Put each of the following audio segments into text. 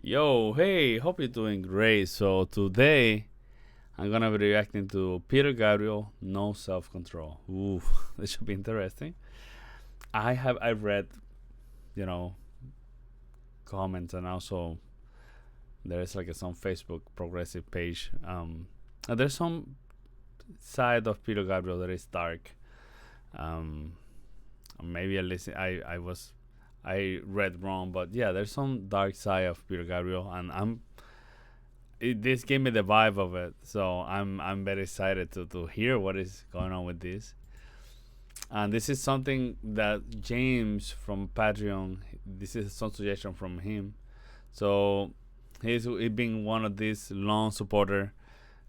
Yo, hey, hope you're doing great. So today I'm gonna be reacting to Peter Gabriel, No Self Control. Ooh, this should be interesting. I've read, you know, comments and also there's like some Facebook progressive page. And there's some side of Peter Gabriel that is dark. Um, Maybe I read wrong, but yeah, there's some dark side of Peter Gabriel, and this gave me the vibe of it. So I'm very excited to hear what is going on with this. And this is something that James from Patreon. This is some suggestion from him. So he being one of these long supporter,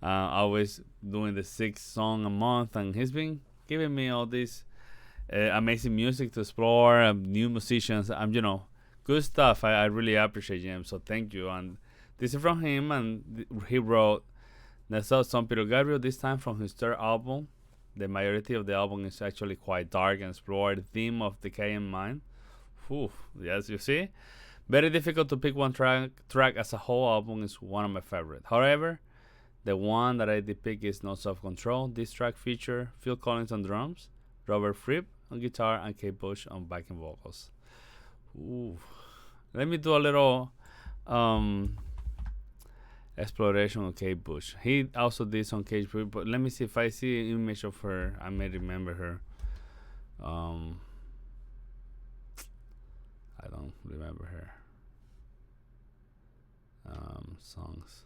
always doing the 6 song a month, and he's been giving me all this amazing music to explore, new musicians. Good stuff. I really appreciate James. So thank you. And this is from him, and he wrote that's some Peter Gabriel. This time from his third album. The majority of the album is actually quite dark and explore the theme of decay in mind. Whew, yes, you see. Very difficult to pick one track as a whole album is one of my favorite. However, the one that I did pick is No Self Control. This track features Phil Collins on drums, Robert Fripp on guitar, and Kate Bush on backing vocals. Ooh. Let me do a little exploration of Kate Bush. He also did some Kate Bush, but let me see if I see an image of her. I may remember her. I don't remember her. Songs.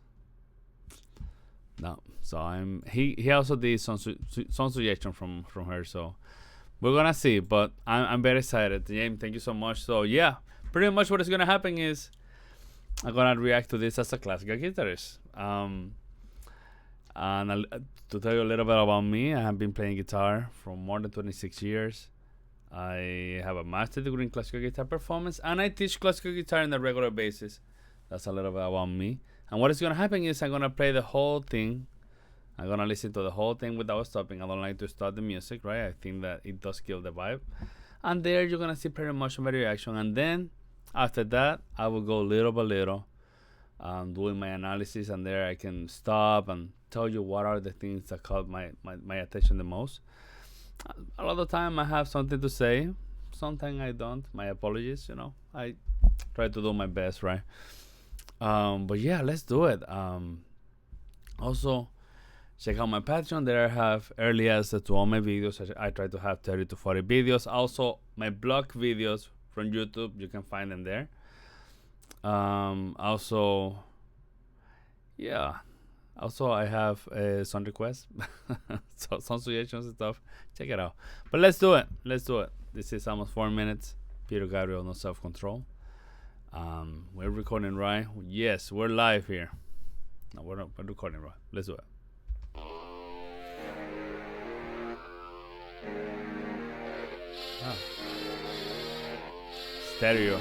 No, so he also did some suggestion from her. So we're gonna see, but I'm very excited. James, thank you so much. So yeah, pretty much what is gonna happen is I'm gonna react to this as a classical guitarist. And to tell you a little bit about me, I have been playing guitar for more than 26 years. I have a master's degree in classical guitar performance, and I teach classical guitar on a regular basis. That's a little bit about me. And what is gonna happen is I'm gonna play the whole thing. I'm gonna listen to the whole thing without stopping. I don't like to stop the music, right? I think that it does kill the vibe. And there you're gonna see pretty much my reaction. And then after that, I will go little by little, doing my analysis, and there I can stop and tell you what are the things that caught my attention the most. A lot of the time I have something to say. Sometimes I don't. My apologies, I try to do my best, right? But yeah, let's do it. Also, check out my Patreon. There I have early access to all my videos. I try to have 30 to 40 videos. Also, my blog videos from YouTube, you can find them there. Also, I have some requests, some suggestions and stuff. Check it out. But let's do it. This is almost 4 minutes. Peter Gabriel, No Self Control. We're recording, right? Yes, we're live here. No, we're recording, right? Let's do it. Ah. Stereo.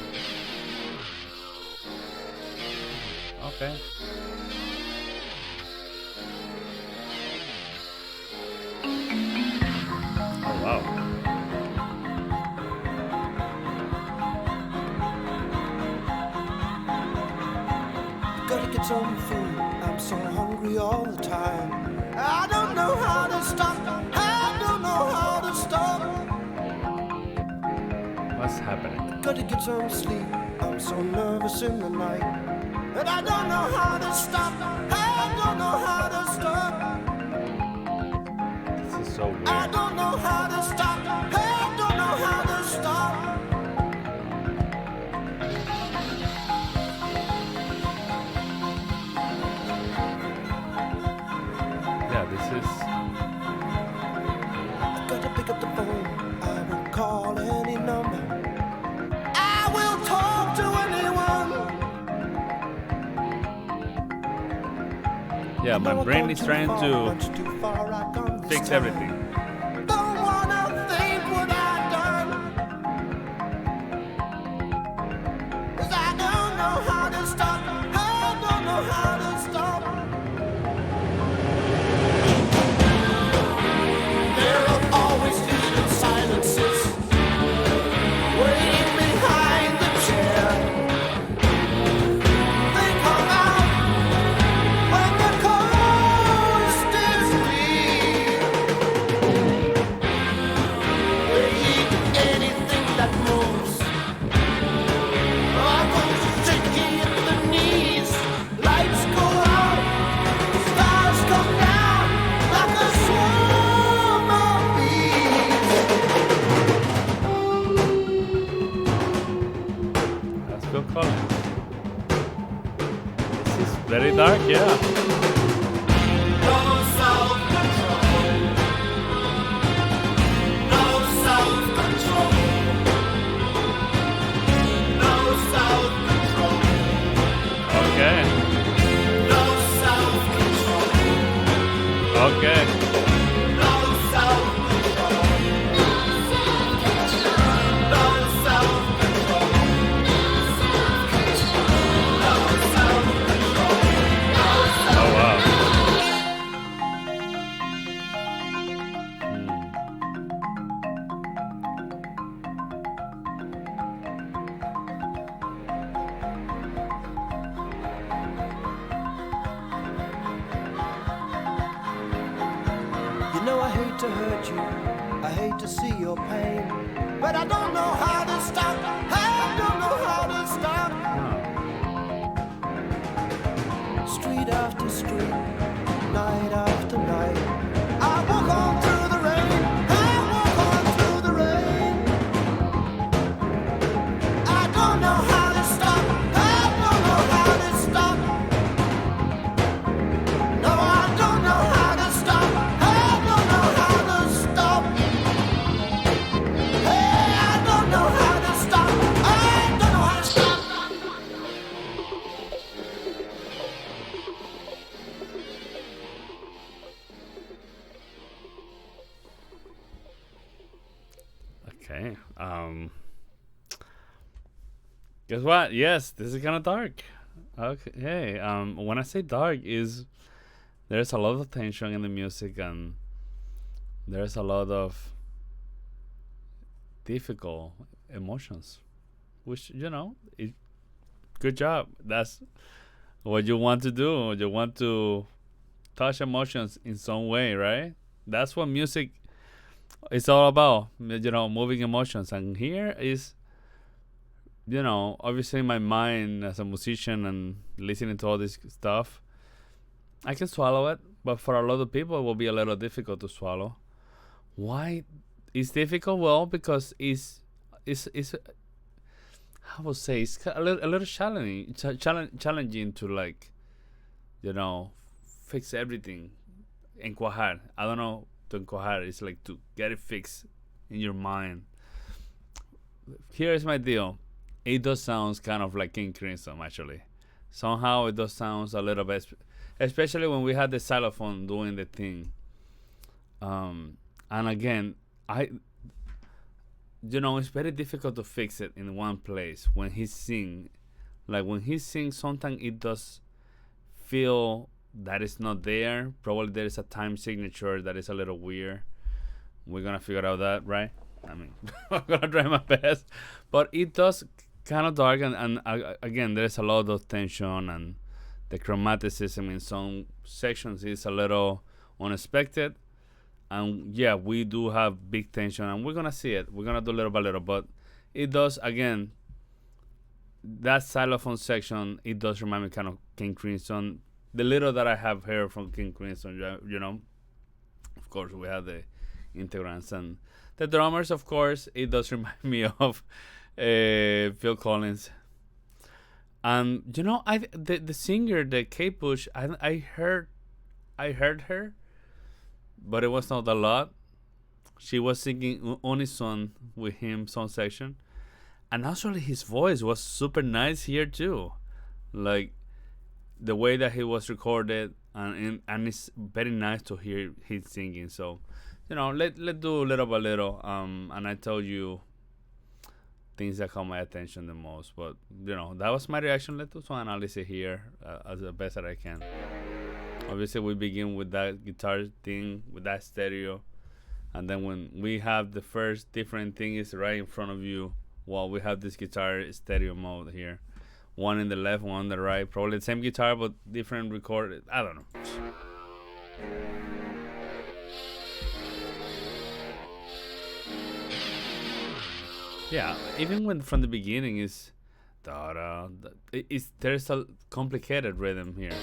Okay. Oh wow. Gotta get some food. I'm so hungry all the time. I don't know how to stop. I don't know how to stop. What's happening? Gotta get some sleep. I'm so nervous in the night. And I don't know how to stop. I don't know how to stop. This is so weird. I don't know how to stop. I don't know how to stop. Yeah, this is. Gotta pick up the phone. I will call any number. I will talk to anyone. Yeah, my brain is trying to fix everything. Don't wanna think what I've done. 'Cause I don't know how to stop. I don't know how to stop. There are always hidden silences waiting behind the chair. very dark, yeah. No self-control. No self-control. No self-control. Okay. No self-control. Okay. No self-control. No self-control. No self-control. No self-control. Oh wow. You know I hate to hurt you, I hate to see your pain, but I don't know how to stop, I don't know how to stop. Street after street, night after night, I walk on through the rain, I walk on through the rain. I don't know how to stop, I don't know how to stop. No, I don't know how to stop, I don't know how to stop. Hey, I don't know how to stop, I don't know how to stop. Okay. Guess what? Yes, this is kind of dark. Okay. Hey, when I say dark, is there's a lot of tension in the music and there's a lot of difficult emotions, which good job. That's what you want to do. You want to touch emotions in some way, right? That's what music is all about. Moving emotions. And here is, obviously my mind as a musician and listening to all this stuff, I can swallow it, but for a lot of people, it will be a little difficult to swallow. Why it's difficult? Well, because it's I would say it's a little challenging to fix everything. Encuajar. I don't know to encuajar. It's like to get it fixed in your mind. Here's my deal. It does sounds kind of like King Crimson actually. Somehow it does sounds a little bit, especially when we had the xylophone doing the thing. And again, it's very difficult to fix it in one place when he sing. Like when he sings, sometimes it does feel that it's not there. Probably there is a time signature that is a little weird. We're gonna figure out that, right? I mean, I'm gonna try my best, but it does kind of dark, and again, there's a lot of tension, and the chromaticism in some sections is a little unexpected. And yeah, we do have big tension, and we're gonna see it. We're gonna do little by little, but it does again. That xylophone section, it does remind me kind of King Crimson. The little that I have heard from King Crimson, of course, we have the integrants and the drummers. Of course, it does remind me of Phil Collins. And the singer, the Kate Bush, I heard her, but it was not a lot. She was singing unison with him some section, and actually his voice was super nice here too, like the way that he was recorded, and it's very nice to hear him singing. So, let's do little by little. And I told you things that caught my attention the most, but that was my reaction. Let's do some analysis here as the best that I can. Obviously, we begin with that guitar thing, with that stereo. And then when we have the first different thing is right in front of you, while we have this guitar stereo mode here. One in the left, one on the right. Probably the same guitar, but different record. I don't know. Yeah, even when from the beginning is da da, there's a complicated rhythm here.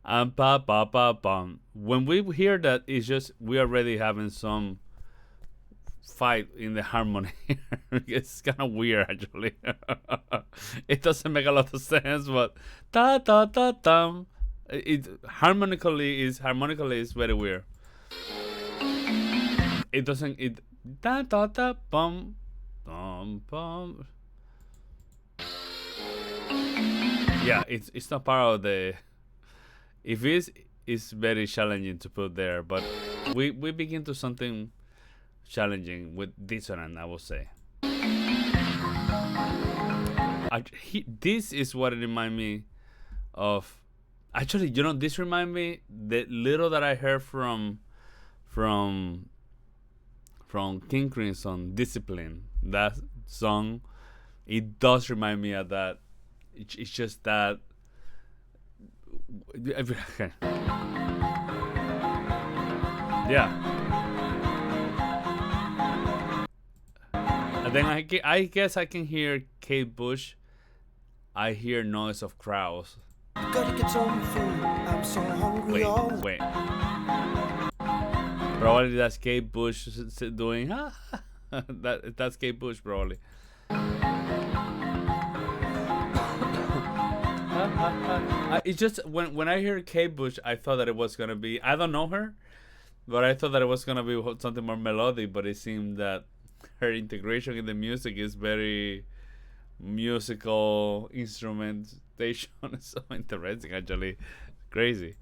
And pa pa pa pam. When we hear that, it's just we already having some fight in the harmony. It's kind of weird, actually. It doesn't make a lot of sense, but ta ta ta tam. It harmonically is very weird. It doesn't. It ta ta ta bum bum bum. Yeah, it's not part of the. If it's very challenging to put there, but we begin to something challenging with dissonant, I would say. This is what it reminds me of. Actually, this reminds me the little that I heard from King Crimson, Discipline. That song, it does remind me of that. It's just that. Okay. Yeah. And then I guess I can hear Kate Bush. I hear noise of crowds. Gotta get some food. I'm so hungry all the Wait. Probably that's Kate Bush doing. That's Kate Bush probably. It's just when I hear Kate Bush, I thought that it was gonna be. I don't know her, but I thought that it was gonna be something more melodic. But it seemed that her integration in the music is very musical instrumentation. It's so interesting, actually, crazy.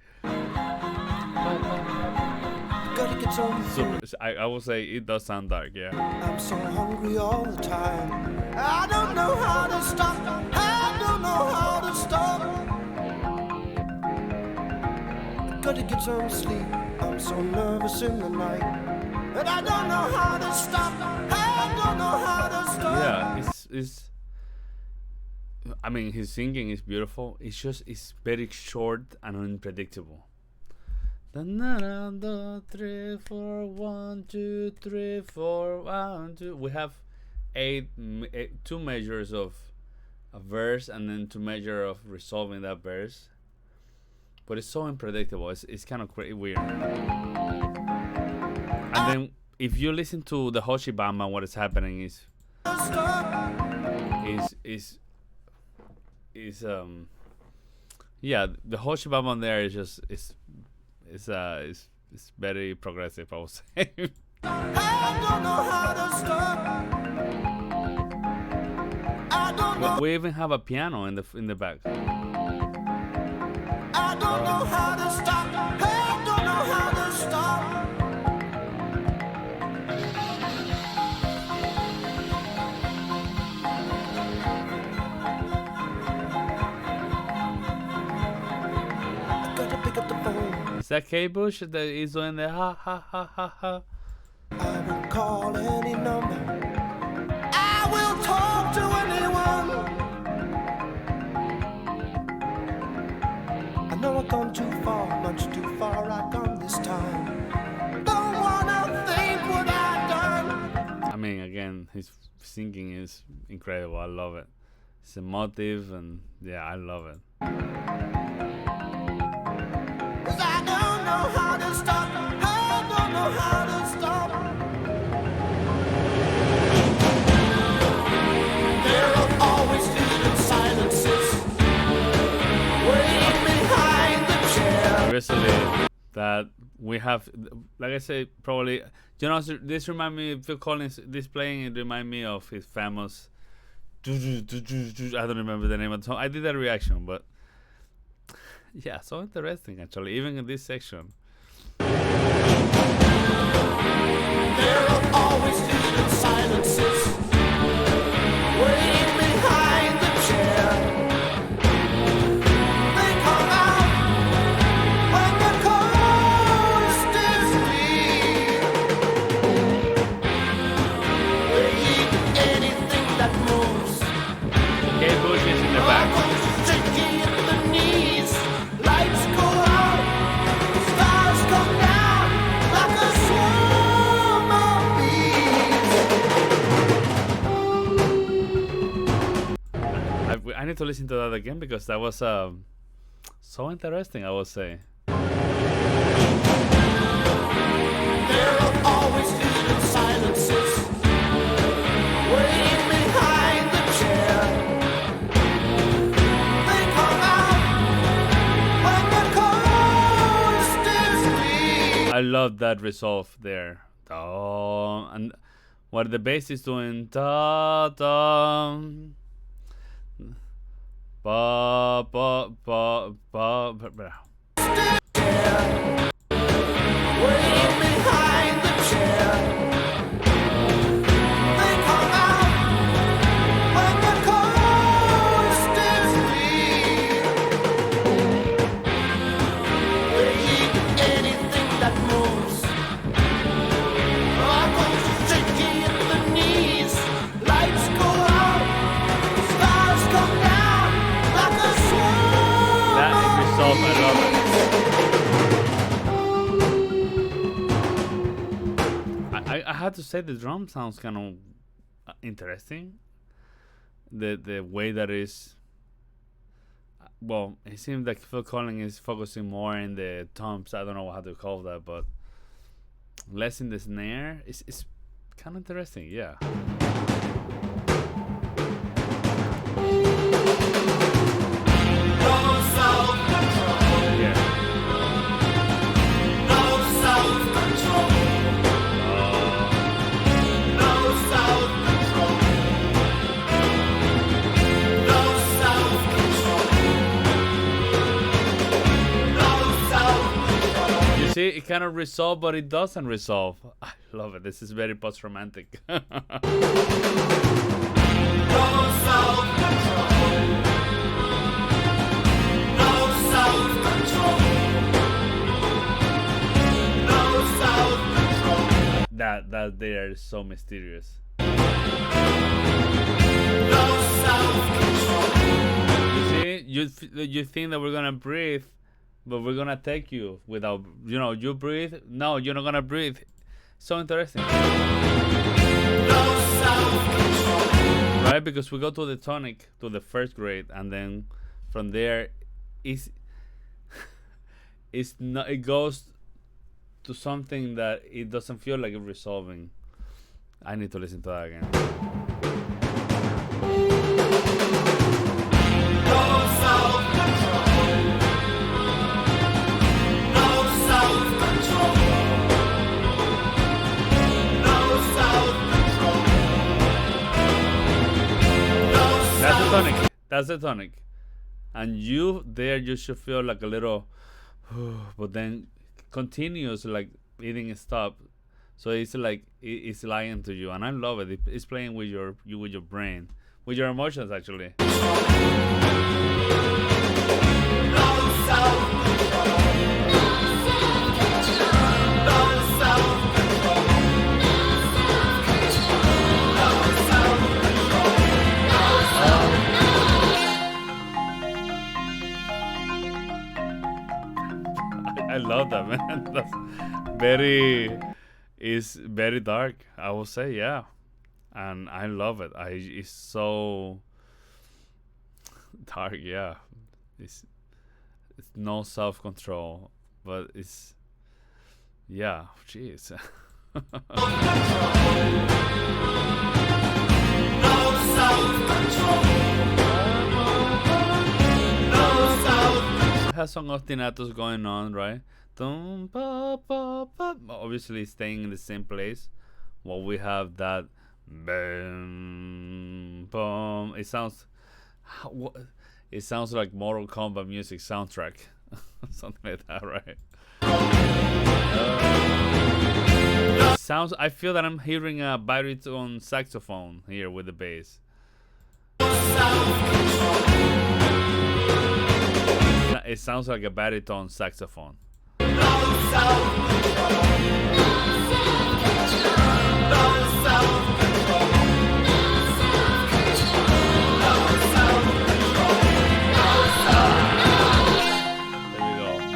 gotta get some food. So I would say it does sound dark, yeah. I'm so hungry all the time. I don't know how to stop. I don't know how to stop. Gotta get some sleep. I'm so nervous in the night. And I don't know how to stop. I don't know how to stop. Yeah, it's I mean, his singing is beautiful. It's very short and unpredictable. 1, 2, 3, 4, 1, 2, 3, 4, 1, 2. We have two measures of a verse and then 2 measures of resolving that verse. But it's so unpredictable. It's kind of weird. And then if you listen to the Hoshibama, what is happening is yeah, the Hoshibama there is just it's very progressive, I would say. I don't know how to stop. I don't know. We even have a piano in the back. I don't know how to stop. I don't know how to stop. Gotta pick up the phone. Is that Kate Bush that is doing the ha ha ha ha ha? I will call any number. I will talk to anyone. I know I've gone too far, much too far. I've gone this time. Don't wanna think what I've done. I mean, again, his singing is incredible. I love it. It's emotive and yeah, I love it. 'Cause I don't know how to stop. I don't know how to stop. There are always hidden silences waiting behind the chair. Recently, that we have, like I say, probably, this remind me, Phil Collins, this playing, it remind me of his famous, I don't remember the name of the song. I did that reaction, but yeah, so interesting, actually, even in this section. There are always hidden silences waiting behind the chair. They come out when the coast is clear. They eat anything that moves. Kate Bush is in the back. Sticky at the knees. Lights go out. Stars come down like a swarm of bees. I need to listen to that again because that was so interesting, I would say. There are always hidden silences love that resolve there. Da, and what the bass is doing, da da, ba ba ba ba. ba. Waiting behind the chair. They come out when the coast is clear. They eat anything that moves. I go shaky in the knees. Lights go out, stars come down like a swarm. That is resolve, I love it. I had to say the drum sounds kind of interesting. The way that is. Well, it seems like Phil Collins is focusing more in the toms. I don't know how to call that, but less in the snare. It's kind of interesting, yeah. Yeah. You see, it kind of resolve, but it doesn't resolve. I love it. This is very post-romantic. That there is so mysterious. You see, you think that we're gonna breathe, but we're gonna take you without, you breathe. No, you're not gonna breathe. So interesting, right? Because we go to the tonic, to the first grade, and then from there, it's not. It goes to something that it doesn't feel like it's resolving. I need to listen to that again. That's the tonic. That's the tonic. And you should feel like a little, but then continuous, like eating stop. So it's like it's lying to you, and I love it. It's playing with your brain, with your emotions, actually. I love that, man. That's it's very dark, I will say, yeah. And I love it. It's so dark, yeah. It's no self-control, but it's, yeah, jeez. It has some ostinatos going on, right? Obviously staying in the same place. While we have that boom, boom. It sounds like Mortal Kombat music soundtrack. Something like that, right? I feel that I'm hearing a baritone saxophone here with the bass. It sounds like a baritone saxophone.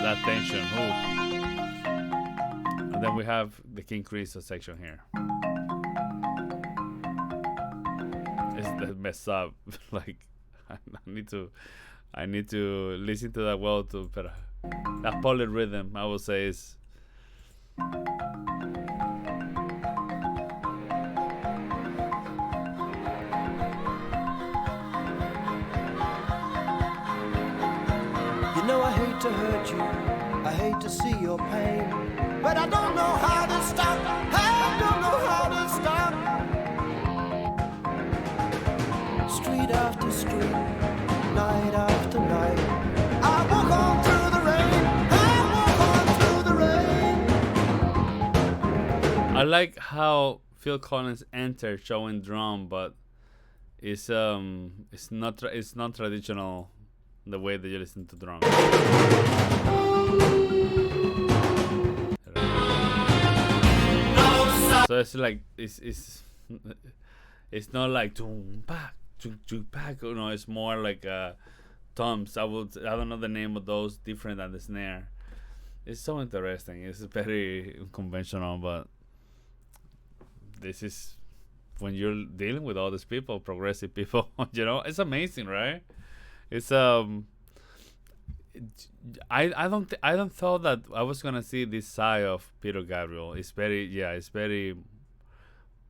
That tension. Ooh. And then we have the King Crimson section here. It's that messed up. Like I need to listen to that well too. But that polyrhythm, I would say, is. You know I hate to hurt you, I hate to see your pain, but I don't know how to stop. I don't know how to stop. Street after street, night after night, I walk on through the rain. I walk on through the rain. I like how Phil Collins entered showing drum, but it's not traditional the way that you listen to drum. So it's like it's not like boom back, back. You know, it's more like toms. I don't know the name of those, different than the snare. It's so interesting. It's very unconventional, but this is when you're dealing with all these people, progressive people. You know, it's amazing, right? It's I don't thought that I was gonna see this side of Peter Gabriel. It's very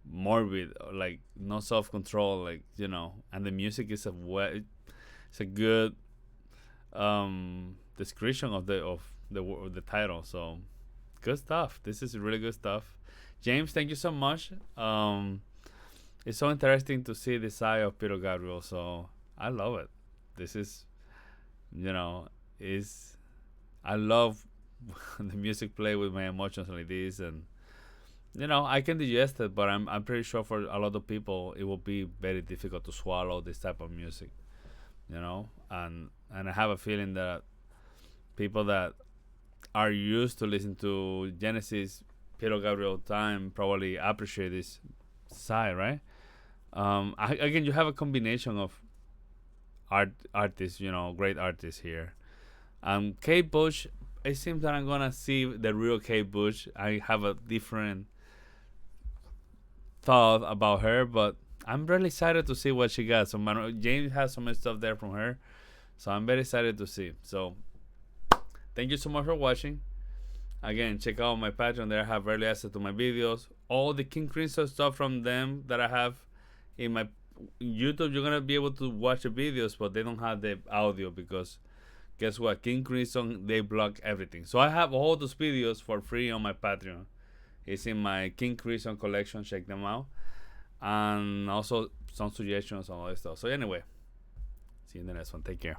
morbid, like no self control, like, you know. And the music is it's a good description of the title. So good stuff. This is really good stuff. James, thank you so much. It's so interesting to see the side of Peter Gabriel. So I love it. This is, you know, I love the music play with my emotions like this, and you know, I can digest it, but I'm pretty sure for a lot of people it will be very difficult to swallow this type of music, you know, and I have a feeling that people that are used to listen to Genesis, Peter Gabriel time probably appreciate this side, right? Again, you have a combination of artists, you know, great artists here. Kate Bush, it seems that I'm gonna see the real Kate Bush. I have a different thought about her, but I'm really excited to see what she got. So James has some stuff there from her, so I'm very excited to see. So thank you so much for watching. Again, check out my Patreon. There I have early access to my videos, all the King Crimson stuff from them that I have in my YouTube. You're gonna be able to watch the videos, but they don't have the audio because guess what? King Crimson, they block everything. So I have all those videos for free on my Patreon. It's in my King Crimson collection. Check them out. And also some suggestions on all this stuff. So anyway, see you in the next one. Take care.